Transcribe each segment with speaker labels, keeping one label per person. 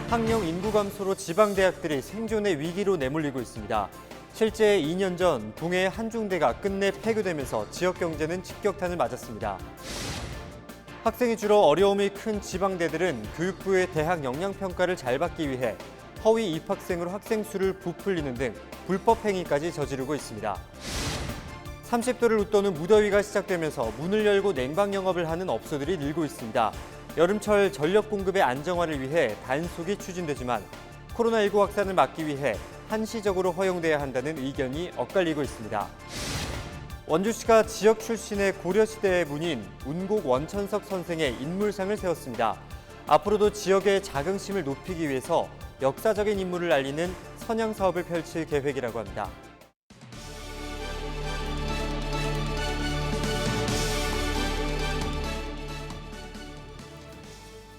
Speaker 1: 학령 인구 감소로 지방대학들이 생존의 위기로 내몰리고 있습니다. 실제 2년 전 동해 한중대가 끝내 폐교되면서 지역 경제는 직격탄을 맞았습니다. 학생이 줄어 어려움이 큰 지방대들은 교육부의 대학 역량평가를 잘 받기 위해 허위 입학생으로 학생 수를 부풀리는 등 불법 행위까지 저지르고 있습니다. 30도를 웃도는 무더위가 시작되면서 문을 열고 냉방 영업을 하는 업소들이 늘고 있습니다. 여름철 전력 공급의 안정화를 위해 단속이 추진되지만 코로나19 확산을 막기 위해 한시적으로 허용돼야 한다는 의견이 엇갈리고 있습니다. 원주시가 지역 출신의 고려시대의 문인 운곡 원천석 선생의 인물상을 세웠습니다. 앞으로도 지역의 자긍심을 높이기 위해서 역사적인 인물을 알리는 선양 사업을 펼칠 계획이라고 합니다.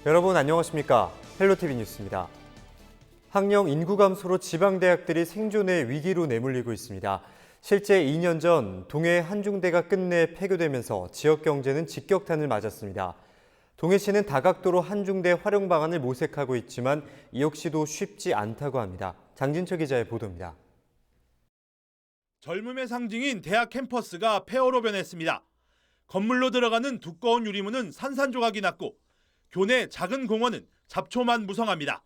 Speaker 1: 여러분 안녕하십니까? 헬로티비 뉴스입니다. 학령 인구 감소로 지방대학들이 생존의 위기로 내몰리고 있습니다. 실제 2년 전 동해 한중대가 끝내 폐교되면서 지역 경제는 직격탄을 맞았습니다. 동해시는 다각도로 한중대 활용 방안을 모색하고 있지만 이 역시도 쉽지 않다고 합니다. 장진철 기자의 보도입니다.
Speaker 2: 젊음의 상징인 대학 캠퍼스가 폐허로 변했습니다. 건물로 들어가는 두꺼운 유리문은 산산조각이 났고 교내 작은 공원은 잡초만 무성합니다.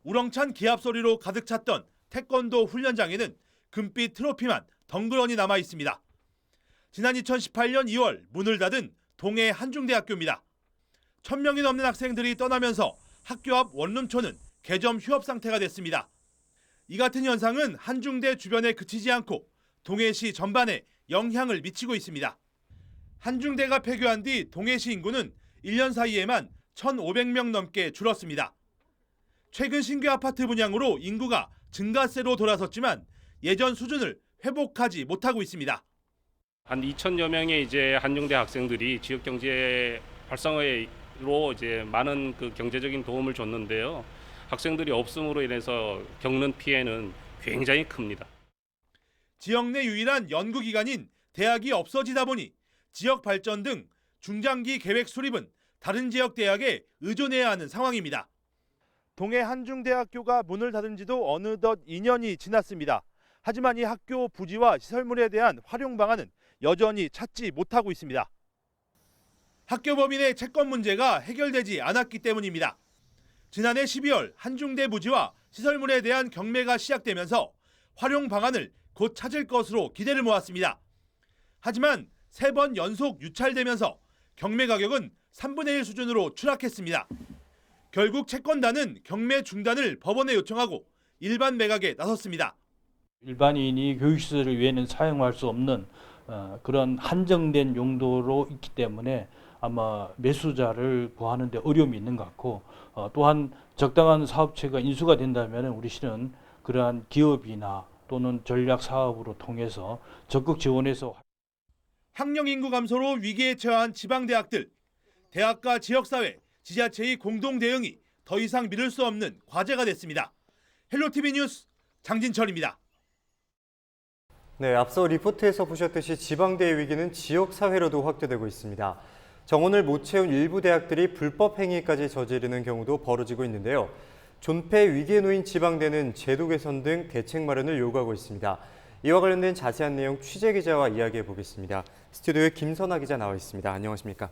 Speaker 2: 우렁찬 기합 소리로 가득 찼던 태권도 훈련장에는 금빛 트로피만 덩그러니 남아 있습니다. 지난 2018년 2월 문을 닫은 동해 한중대학교입니다. 1,000명이 넘는 학생들이 떠나면서 학교 앞 원룸촌은 개점 휴업 상태가 됐습니다. 이 같은 현상은 한중대 주변에 그치지 않고 동해시 전반에 영향을 미치고 있습니다. 한중대가 폐교한 뒤 동해시 인구는 1년 사이에만 1,500명 넘게 줄었습니다. 최근 신규 아파트 분양으로 인구가 증가세로 돌아섰지만 예전 수준을 회복하지 못하고 있습니다.
Speaker 3: 한 2,000여 명의 이제 한중대 학생들이 지역 경제 활성화로 이제 많은 그 경제적인 도움을 줬는데요. 학생들이 없음으로 인해서 겪는 피해는 굉장히 큽니다.
Speaker 2: 지역 내 유일한 연구기관인 대학이 없어지다 보니 지역 발전 등 중장기 계획 수립은 다른 지역 대학에 의존해야 하는 상황입니다. 동해 한중대학교가 문을 닫은 지도 어느덧 2년이 지났습니다. 하지만 이 학교 부지와 시설물에 대한 활용 방안은 여전히 찾지 못하고 있습니다. 학교 법인의 채권 문제가 해결되지 않았기 때문입니다. 지난해 12월 한중대 부지와 시설물에 대한 경매가 시작되면서 활용 방안을 곧 찾을 것으로 기대를 모았습니다. 하지만 3번 연속 유찰되면서 경매 가격은 3분의 1 수준으로 추락했습니다. 결국 채권단은 경매 중단을 법원에 요청하고 일반 매각에 나섰습니다.
Speaker 4: 일반인이 교육시설을 위해는 사용할 수 없는 그런 한정된 용도로 있기 때문에 아마 매수자를 구하는 데 어려움이 있는 것 같고 또한 적당한 사업체가 인수가 된다면 우리 시는 그러한 기업이나 또는 전략 사업으로 통해서 적극 지원해서
Speaker 2: 학령 인구 감소로 위기에 처한 지방대학들, 대학과 지역사회, 지자체의 공동 대응이 더 이상 미룰 수 없는 과제가 됐습니다. 헬로티비 뉴스 장진철입니다.
Speaker 1: 네, 앞서 리포트에서 보셨듯이 지방대의 위기는 지역사회로도 확대되고 있습니다. 정원을 못 채운 일부 대학들이 불법 행위까지 저지르는 경우도 벌어지고 있는데요. 존폐 위기에 놓인 지방대는 제도 개선 등 대책 마련을 요구하고 있습니다. 이와 관련된 자세한 내용 취재 기자와 이야기해 보겠습니다. 스튜디오에 김선아 기자 나와 있습니다. 안녕하십니까?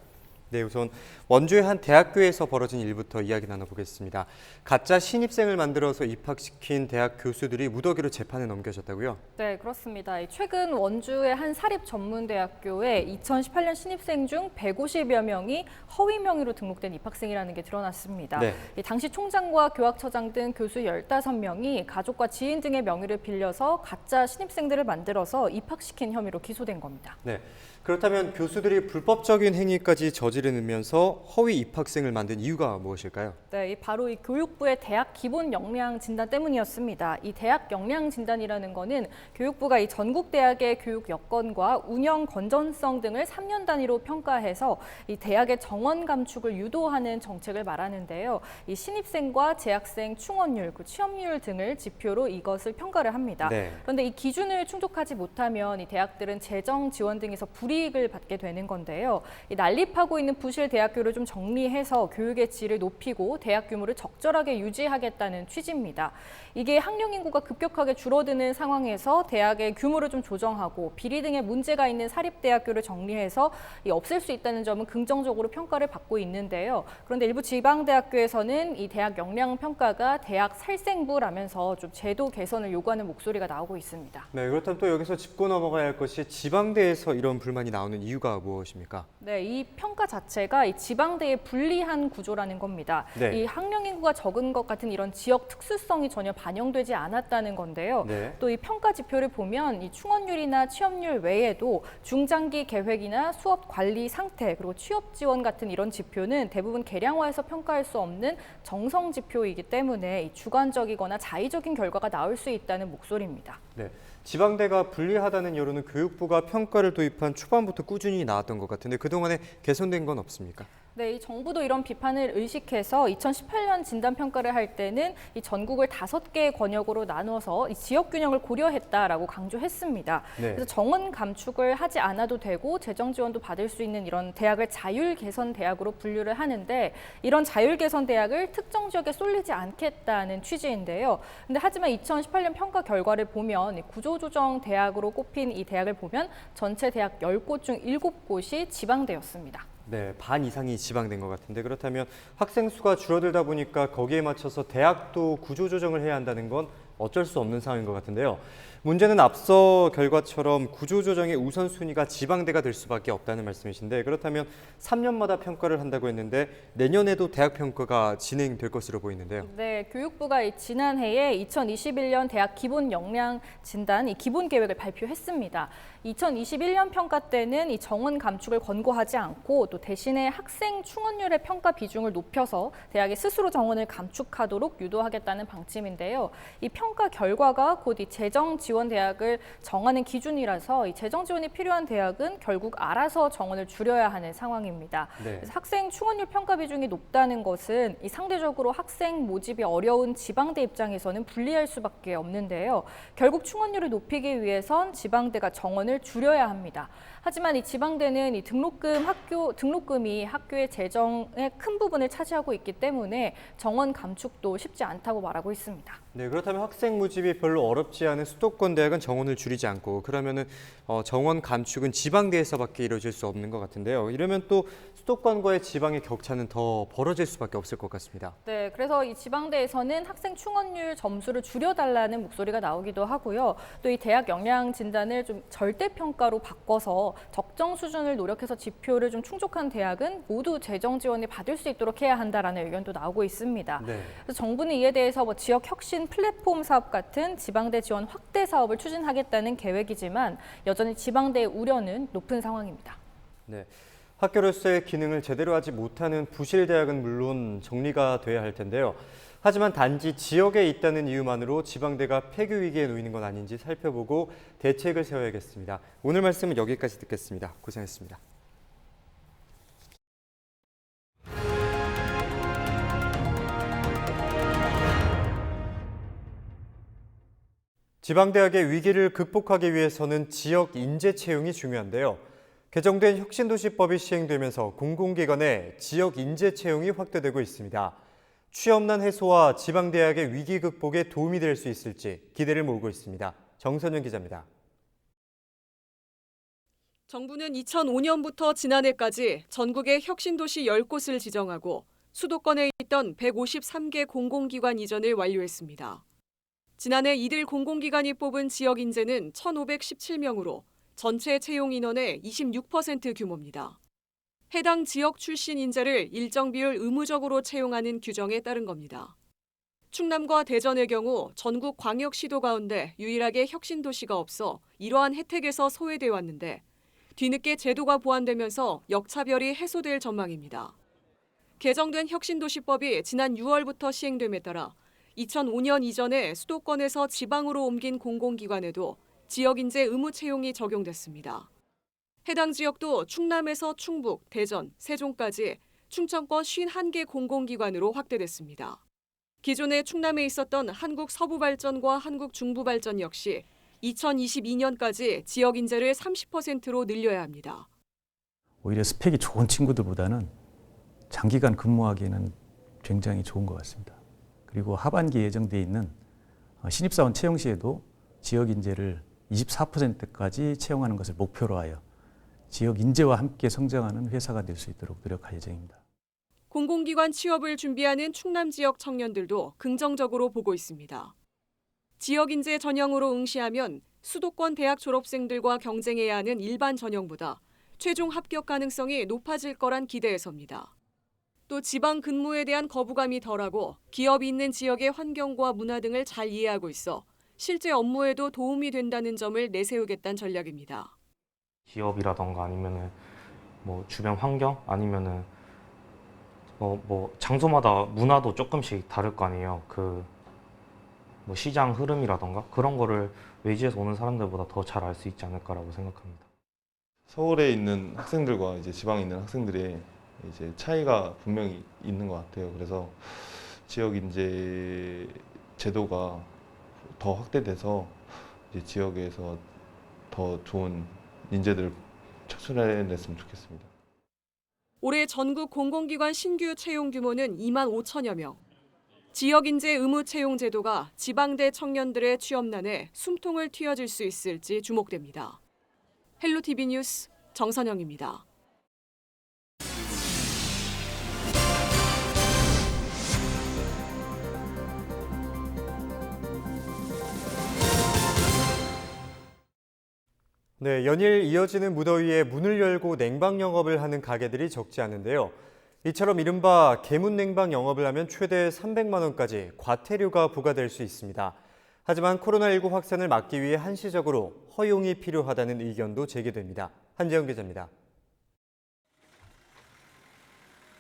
Speaker 1: 네, 우선 원주의 한 대학교에서 벌어진 일부터 이야기 나눠보겠습니다. 가짜 신입생을 만들어서 입학시킨 대학 교수들이 무더기로 재판에 넘겨졌다고요?
Speaker 5: 네, 그렇습니다. 최근 원주의 한 사립 전문대학교에 2018년 신입생 중 150여 명이 허위 명의로 등록된 입학생이라는 게 드러났습니다.
Speaker 1: 네.
Speaker 5: 당시 총장과 교학처장 등 교수 15명이 가족과 지인 등의 명의를 빌려서 가짜 신입생들을 만들어서 입학시킨 혐의로 기소된 겁니다.
Speaker 1: 네. 그렇다면 교수들이 불법적인 행위까지 저지르면서 허위 입학생을 만든 이유가 무엇일까요?
Speaker 5: 네, 바로 이 교육부의 대학 기본 역량 진단 때문이었습니다. 이 대학 역량 진단이라는 거는 교육부가 이 전국 대학의 교육 여건과 운영 건전성 등을 3년 단위로 평가해서 이 대학의 정원 감축을 유도하는 정책을 말하는데요. 이 신입생과 재학생 충원율, 취업률 등을 지표로 이것을 평가를 합니다.
Speaker 1: 네.
Speaker 5: 그런데 이 기준을 충족하지 못하면 이 대학들은 재정 지원 등에서 불이익을 불이익을 받게 되는 건데요. 이 난립하고 있는 부실 대학교를 좀 정리해서 교육의 질을 높이고 대학 규모를 적절하게 유지하겠다는 취지입니다. 이게 학령 인구가 급격하게 줄어드는 상황에서 대학의 규모를 좀 조정하고 비리 등의 문제가 있는 사립대학교를 정리해서 없앨 수 있다는 점은 긍정적으로 평가를 받고 있는데요. 그런데 일부 지방대학교에서는 이 대학 역량 평가가 대학 살생부라면서 좀 제도 개선을 요구하는 목소리가 나오고 있습니다.
Speaker 1: 네, 그렇다면 또 여기서 짚고 넘어가야 할 것이 지방대에서 이런 불만이 나오는 이유가 무엇입니까?
Speaker 5: 네, 이 평가 자체가 이 지방대의 불리한 구조라는 겁니다.
Speaker 1: 네.
Speaker 5: 이 학령 인구가 적은 것 같은 이런 지역 특수성이 전혀 반영되지 않았다는 건데요.
Speaker 1: 네.
Speaker 5: 또 이 평가 지표를 보면 이 충원율이나 취업률 외에도 중장기 계획이나 수업 관리 상태 그리고 취업 지원 같은 이런 지표는 대부분 계량화해서 평가할 수 없는 정성 지표이기 때문에 이 주관적이거나 자의적인 결과가 나올 수 있다는 목소리입니다.
Speaker 1: 네. 지방대가 불리하다는 여론은 교육부가 평가를 도입한 초반부터 꾸준히 나왔던 것 같은데 그동안에 개선된 건 없습니까?
Speaker 5: 네, 이 정부도 이런 비판을 의식해서 2018년 진단평가를 할 때는 이 전국을 5개의 권역으로 나눠서 이 지역 균형을 고려했다라고 강조했습니다.
Speaker 1: 네.
Speaker 5: 그래서 정원 감축을 하지 않아도 되고 재정 지원도 받을 수 있는 이런 대학을 자율 개선 대학으로 분류를 하는데 이런 자율 개선 대학을 특정 지역에 쏠리지 않겠다는 취지인데요. 근데 하지만 2018년 평가 결과를 보면 구조조정 대학으로 꼽힌 이 대학을 보면 전체 대학 10곳 중 7곳이 지방대였습니다.
Speaker 1: 네, 반 이상이 지방된 것 같은데 그렇다면 학생 수가 줄어들다 보니까 거기에 맞춰서 대학도 구조조정을 해야 한다는 건 어쩔 수 없는 상황인 것 같은데요. 문제는 앞서 결과처럼 구조조정의 우선순위가 지방대가 될 수밖에 없다는 말씀이신데 그렇다면 3년마다 평가를 한다고 했는데 내년에도 대학 평가가 진행될 것으로 보이는데요.
Speaker 5: 네, 교육부가 지난해에 2021년 대학 기본 역량 진단 이 기본 계획을 발표했습니다. 2021년 평가 때는 이 정원 감축을 권고하지 않고 또 대신에 학생 충원율의 평가 비중을 높여서 대학이 스스로 정원을 감축하도록 유도하겠다는 방침인데요. 이 평가 결과가 곧 이 재정 지원 대학을 정하는 기준이라서 이 재정 지원이 필요한 대학은 결국 알아서 정원을 줄여야 하는 상황입니다.
Speaker 1: 네.
Speaker 5: 그래서 학생 충원율 평가 비중이 높다는 것은 이 상대적으로 학생 모집이 어려운 지방대 입장에서는 불리할 수밖에 없는데요. 결국 충원율을 높이기 위해선 지방대가 정원을 줄여야 합니다. 하지만 이 지방대는 이 등록금이 학교의 재정의 큰 부분을 차지하고 있기 때문에 정원 감축도 쉽지 않다고 말하고 있습니다.
Speaker 1: 네, 그렇다면 학생 모집이 별로 어렵지 않은 수도권 대학은 정원을 줄이지 않고 그러면은 정원 감축은 지방대에서밖에 이루어질 수 없는 것 같은데요. 이러면 또 수도권과의 지방의 격차는 더 벌어질 수밖에 없을 것 같습니다.
Speaker 5: 네, 그래서 이 지방대에서는 학생 충원율 점수를 줄여달라는 목소리가 나오기도 하고요. 또 이 대학 역량 진단을 좀 절대 평가로 바꿔서 적정 수준을 노력해서 지표를 좀 충족한 대학은 모두 재정 지원을 받을 수 있도록 해야 한다라는 의견도 나오고 있습니다.
Speaker 1: 네.
Speaker 5: 그래서 정부는 이에 대해서 지역 혁신 플랫폼 사업 같은 지방대 지원 확대 사업을 추진하겠다는 계획이지만 여전히 지방대의 우려는 높은 상황입니다.
Speaker 1: 네. 학교로서의 기능을 제대로 하지 못하는 부실 대학은 물론 정리가 돼야 할 텐데요. 하지만 단지 지역에 있다는 이유만으로 지방대가 폐교 위기에 놓이는 건 아닌지 살펴보고 대책을 세워야겠습니다. 오늘 말씀은 여기까지 듣겠습니다. 고생했습니다. 지방대학의 위기를 극복하기 위해서는 지역 인재 채용이 중요한데요. 개정된 혁신도시법이 시행되면서 공공기관의 지역 인재 채용이 확대되고 있습니다. 취업난 해소와 지방대학의 위기 극복에 도움이 될 수 있을지 기대를 모으고 있습니다. 정선영 기자입니다.
Speaker 6: 정부는 2005년부터 지난해까지 전국의 혁신도시 10곳을 지정하고 수도권에 있던 153개 공공기관 이전을 완료했습니다. 지난해 이들 공공기관이 뽑은 지역 인재는 1,517명으로 전체 채용 인원의 26% 규모입니다. 해당 지역 출신 인재를 일정 비율 의무적으로 채용하는 규정에 따른 겁니다. 충남과 대전의 경우 전국 광역시도 가운데 유일하게 혁신도시가 없어 이러한 혜택에서 소외돼 왔는데 뒤늦게 제도가 보완되면서 역차별이 해소될 전망입니다. 개정된 혁신도시법이 지난 6월부터 시행됨에 따라 2005년 이전에 수도권에서 지방으로 옮긴 공공기관에도 지역인재 의무 채용이 적용됐습니다. 해당 지역도 충남에서 충북, 대전, 세종까지 충청권 51개 공공기관으로 확대됐습니다. 기존에 충남에 있었던 한국서부발전과 한국중부발전 역시 2022년까지 지역 인재를 30%로 늘려야 합니다.
Speaker 7: 오히려 스펙이 좋은 친구들보다는 장기간 근무하기에는 굉장히 좋은 것 같습니다. 그리고 하반기에 예정돼 있는 신입사원 채용 시에도 지역 인재를 24%까지 채용하는 것을 목표로 하여 지역 인재와 함께 성장하는 회사가 될 수 있도록 노력할 예정입니다.
Speaker 6: 공공기관 취업을 준비하는 충남 지역 청년들도 긍정적으로 보고 있습니다. 지역 인재 전형으로 응시하면 수도권 대학 졸업생들과 경쟁해야 하는 일반 전형보다 최종 합격 가능성이 높아질 거란 기대에서입니다. 또 지방 근무에 대한 거부감이 덜하고 기업이 있는 지역의 환경과 문화 등을 잘 이해하고 있어 실제 업무에도 도움이 된다는 점을 내세우겠다는 전략입니다.
Speaker 8: 기업이라던가 아니면은 뭐 주변 환경 아니면은 뭐 장소마다 문화도 조금씩 다를 거 아니에요. 뭐 시장 흐름이라던가 그런 거를 외지에서 오는 사람들보다 더 잘 알 수 있지 않을까라고 생각합니다.
Speaker 9: 서울에 있는 학생들과 이제 지방에 있는 학생들의 이제 차이가 분명히 있는 것 같아요. 그래서 지역 인재 제도가 더 확대돼서 이제 지역에서 더 좋은 인재들을 창출해냈으면 좋겠습니다.
Speaker 6: 올해 전국 공공기관 신규 채용 규모는 2만 5천여 명. 지역 인재 의무 채용 제도가 지방대 청년들의 취업난에 숨통을 틔워줄 수 있을지 주목됩니다. 헬로티비 뉴스 정선영입니다.
Speaker 1: 네, 연일 이어지는 무더위에 문을 열고 냉방 영업을 하는 가게들이 적지 않은데요. 이처럼 이른바 개문 냉방 영업을 하면 최대 300만 원까지 과태료가 부과될 수 있습니다. 하지만 코로나19 확산을 막기 위해 한시적으로 허용이 필요하다는 의견도 제기됩니다. 한지영 기자입니다.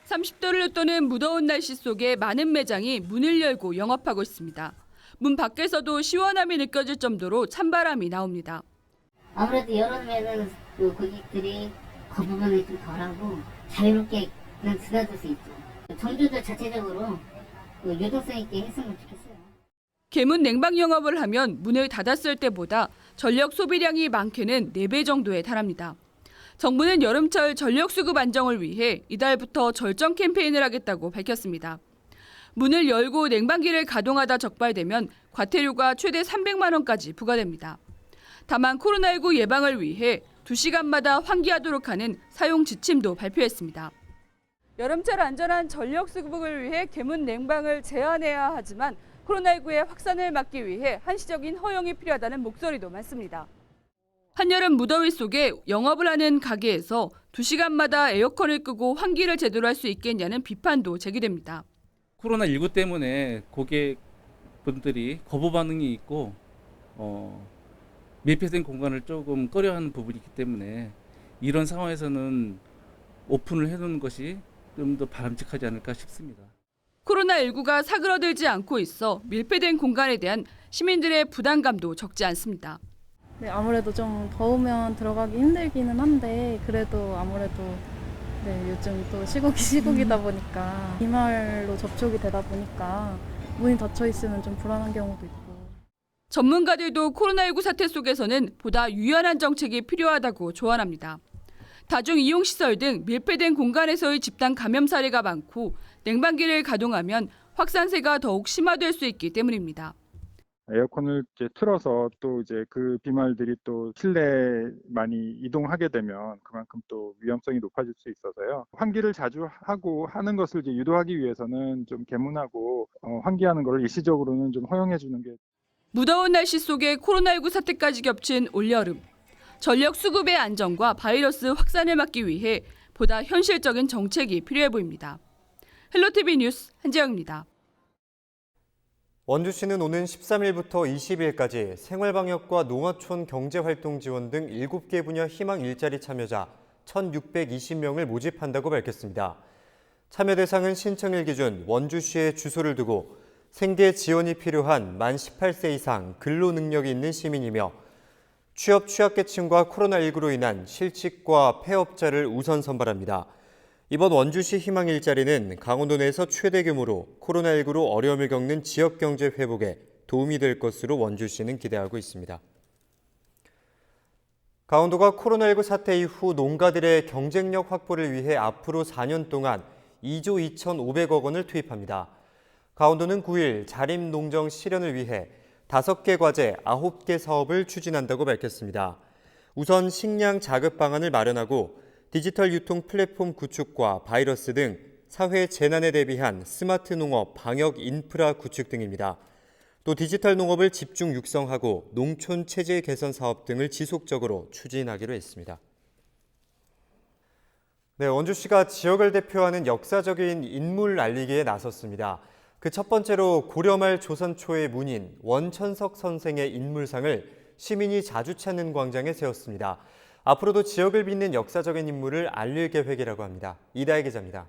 Speaker 10: 30도를 웃도는 무더운 날씨 속에 많은 매장이 문을 열고 영업하고 있습니다. 문 밖에서도 시원함이 느껴질 정도로 찬바람이 나옵니다.
Speaker 11: 아무래도 여름에는 그 고객들이 거부감이 좀 덜하고 자유롭게 그냥 드나들 수 있죠. 점주들 자체적으로 유동성 있게 했으면 좋겠어요.
Speaker 10: 개문 냉방 영업을 하면 문을 닫았을 때보다 전력 소비량이 많게는 4배 정도에 달합니다. 정부는 여름철 전력 수급 안정을 위해 이달부터 절정 캠페인을 하겠다고 밝혔습니다. 문을 열고 냉방기를 가동하다 적발되면 과태료가 최대 300만 원까지 부과됩니다. 다만 코로나19 예방을 위해 2시간마다 환기하도록 하는 사용 지침도 발표했습니다. 여름철 안전한 전력 수급을 위해 개문 냉방을 제한해야 하지만 코로나19의 확산을 막기 위해 한시적인 허용이 필요하다는 목소리도 많습니다. 한여름 무더위 속에 영업을 하는 가게에서 2시간마다 에어컨을 끄고 환기를 제대로 할 수 있겠냐는 비판도 제기됩니다.
Speaker 12: 코로나19 때문에 고객분들이 거부 반응이 있고 밀폐된 공간을 조금 꺼려하는 부분이 있기 때문에 이런 상황에서는 오픈을 해놓는 것이 좀 더 바람직하지 않을까 싶습니다.
Speaker 10: 코로나19가 사그러들지 않고 있어 밀폐된 공간에 대한 시민들의 부담감도 적지 않습니다.
Speaker 13: 네, 아무래도 좀 더우면 들어가기 힘들기는 한데 그래도 아무래도 요즘 또 시국이다 보니까 비말로 접촉이 되다 보니까 문이 닫혀 있으면 좀 불안한 경우도 있고.
Speaker 10: 전문가들도 코로나19 사태 속에서는 보다 유연한 정책이 필요하다고 조언합니다. 다중이용시설 등 밀폐된 공간에서의 집단 감염 사례가 많고 냉방기를 가동하면 확산세가 더욱 심화될 수 있기 때문입니다.
Speaker 14: 에어컨을 이제 틀어서 또 이제 그 비말들이 또 실내에 많이 이동하게 되면 그만큼 또 위험성이 높아질 수 있어서요. 환기를 자주 하고 하는 것을 이제 유도하기 위해서는 좀 개문하고 환기하는 걸 일시적으로는 좀 허용해 주는 게.
Speaker 10: 무더운 날씨 속에 코로나19 사태까지 겹친 올여름. 전력 수급의 안정과 바이러스 확산을 막기 위해 보다 현실적인 정책이 필요해 보입니다. 헬로티비 뉴스 한지영입니다.
Speaker 1: 원주시는 오는 13일부터 20일까지 생활방역과 농어촌 경제활동 지원 등 7개 분야 희망 일자리 참여자 1,620명을 모집한다고 밝혔습니다. 참여 대상은 신청일 기준 원주시에 주소를 두고 생계 지원이 필요한 만 18세 이상 근로 능력이 있는 시민이며 취업 취약계층과 코로나19로 인한 실직과 폐업자를 우선 선발합니다. 이번 원주시 희망 일자리는 강원도 내에서 최대 규모로 코로나19로 어려움을 겪는 지역 경제 회복에 도움이 될 것으로 원주시는 기대하고 있습니다. 강원도가 코로나19 사태 이후 농가들의 경쟁력 확보를 위해 앞으로 4년 동안 2조 2,500억 원을 투입합니다. 강원도는 9일 자립농정 실현을 위해 5개 과제 9개 사업을 추진한다고 밝혔습니다. 우선 식량 자급 방안을 마련하고 디지털 유통 플랫폼 구축과 바이러스 등 사회 재난에 대비한 스마트 농업 방역 인프라 구축 등입니다. 또 디지털 농업을 집중 육성하고 농촌 체질 개선 사업 등을 지속적으로 추진하기로 했습니다. 네, 원주시가 지역을 대표하는 역사적인 인물 알리기에 나섰습니다. 그 첫 번째로 고려말 조선 초의 문인 원천석 선생의 인물상을 시민이 자주 찾는 광장에 세웠습니다. 앞으로도 지역을 빛낸 역사적인 인물을 알릴 계획이라고 합니다. 이다혜 기자입니다.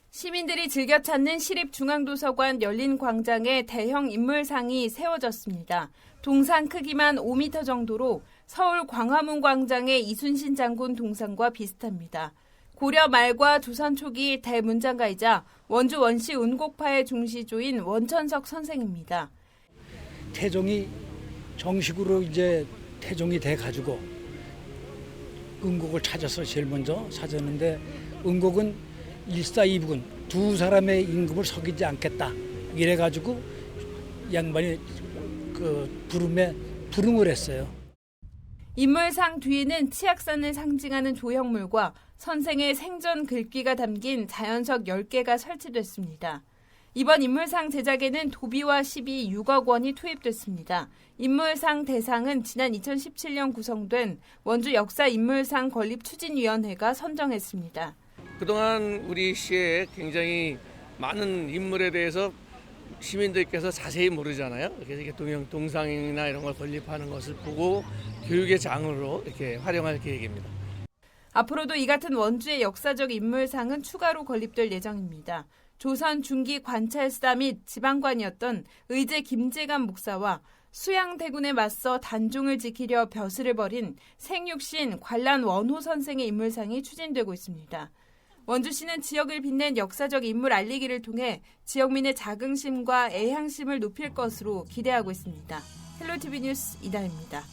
Speaker 15: 시민들이 즐겨 찾는 시립중앙도서관 열린 광장에 대형 인물상이 세워졌습니다. 동상 크기만 5m 정도로 서울 광화문 광장의 이순신 장군 동상과 비슷합니다. 고려 말과 조선 초기 대문장가이자 원주 원시 운곡파의 중시조인 원천석 선생입니다.
Speaker 16: 태종이 정식으로 이제 태종이 돼 가지고 은곡을 찾아서 제일 먼저 찾았는데 은곡은 일사이부군 두 사람의 임금을 속이지 않겠다 이래 가지고 양반이 그 부름을 했어요.
Speaker 15: 인물상 뒤에는 치악산을 상징하는 조형물과 선생의 생전 글귀가 담긴 자연석 10개가 설치됐습니다. 이번 인물상 제작에는 도비와 시비 6억 원이 투입됐습니다. 인물상 대상은 지난 2017년 구성된 원주 역사인물상 건립추진위원회가 선정했습니다.
Speaker 17: 그동안 우리 시에 굉장히 많은 인물에 대해서 시민들께서 자세히 모르잖아요. 그래서 이렇게 동상이나 이런 걸 건립하는 것을 보고 교육의 장으로 이렇게 활용할 계획입니다.
Speaker 15: 앞으로도 이 같은 원주의 역사적 인물상은 추가로 건립될 예정입니다. 조선 중기 관찰사 및 지방관이었던 의제 김재감 목사와 수양대군에 맞서 단종을 지키려 벼슬을 벌인 생육신 관란 원호 선생의 인물상이 추진되고 있습니다. 원주시는 지역을 빛낸 역사적 인물 알리기를 통해 지역민의 자긍심과 애향심을 높일 것으로 기대하고 있습니다. 헬로티비 뉴스 이다혜입니다.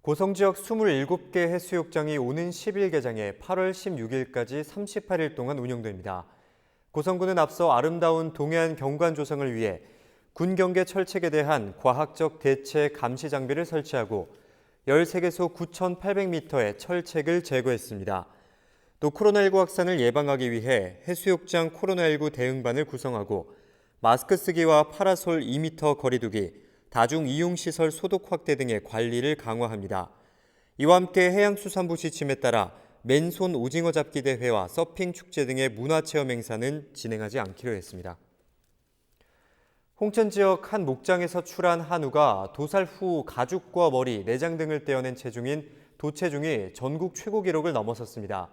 Speaker 1: 고성 지역 27개 해수욕장이 오는 10일 개장해 8월 16일까지 38일 동안 운영됩니다. 고성군은 앞서 아름다운 동해안 경관 조성을 위해 군 경계 철책에 대한 과학적 대체 감시 장비를 설치하고 13개소 9,800m의 철책을 제거했습니다. 또 코로나19 확산을 예방하기 위해 해수욕장 코로나19 대응반을 구성하고 마스크 쓰기와 파라솔 2m 거리 두기, 다중 이용시설 소독 확대 등의 관리를 강화합니다. 이와 함께 해양수산부 지침에 따라 맨손 오징어 잡기 대회와 서핑 축제 등의 문화체험 행사는 진행하지 않기로 했습니다. 홍천 지역 한 목장에서 출한 한우가 도살 후 가죽과 머리, 내장 등을 떼어낸 체중인 도체중이 전국 최고 기록을 넘어섰습니다.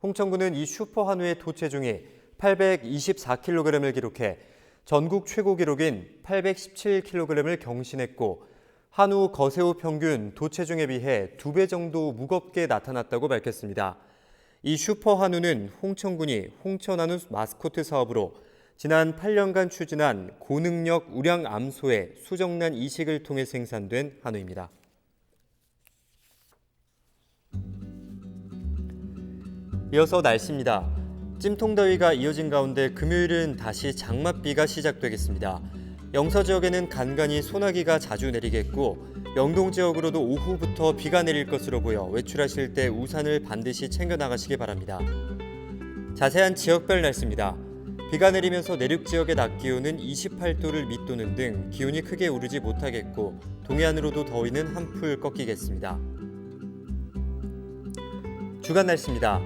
Speaker 1: 홍천군은 이 슈퍼 한우의 도체중이 824kg을 기록해 전국 최고 기록인 817kg을 경신했고 한우 거세우 평균 도체중에 비해 2배 정도 무겁게 나타났다고 밝혔습니다. 이 슈퍼 한우는 홍천군이 홍천한우 마스코트 사업으로 지난 8년간 추진한 고능력 우량 암소의 수정란 이식을 통해 생산된 한우입니다. 이어서 날씨입니다. 찜통더위가 이어진 가운데 금요일은 다시 장맛비가 시작되겠습니다. 영서 지역에는 간간히 소나기가 자주 내리겠고 영동 지역으로도 오후부터 비가 내릴 것으로 보여 외출하실 때 우산을 반드시 챙겨 나가시기 바랍니다. 자세한 지역별 날씨입니다. 비가 내리면서 내륙 지역의 낮 기온은 28도를 밑도는 등 기온이 크게 오르지 못하겠고 동해안으로도 더위는 한풀 꺾이겠습니다. 주간 날씨입니다.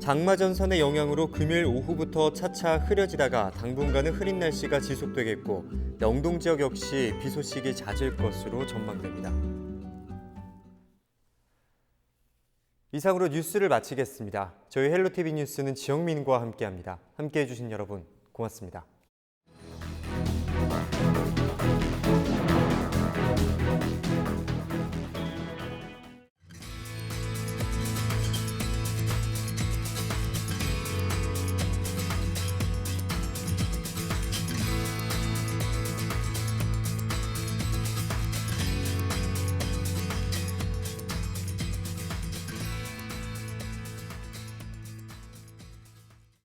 Speaker 1: 장마전선의 영향으로 금요일 오후부터 차차 흐려지다가 당분간은 흐린 날씨가 지속되겠고 영동 지역 역시 비 소식이 잦을 것으로 전망됩니다. 이상으로 뉴스를 마치겠습니다. 저희 헬로티비 뉴스는 지영민과 함께합니다. 함께해 주신 여러분 고맙습니다.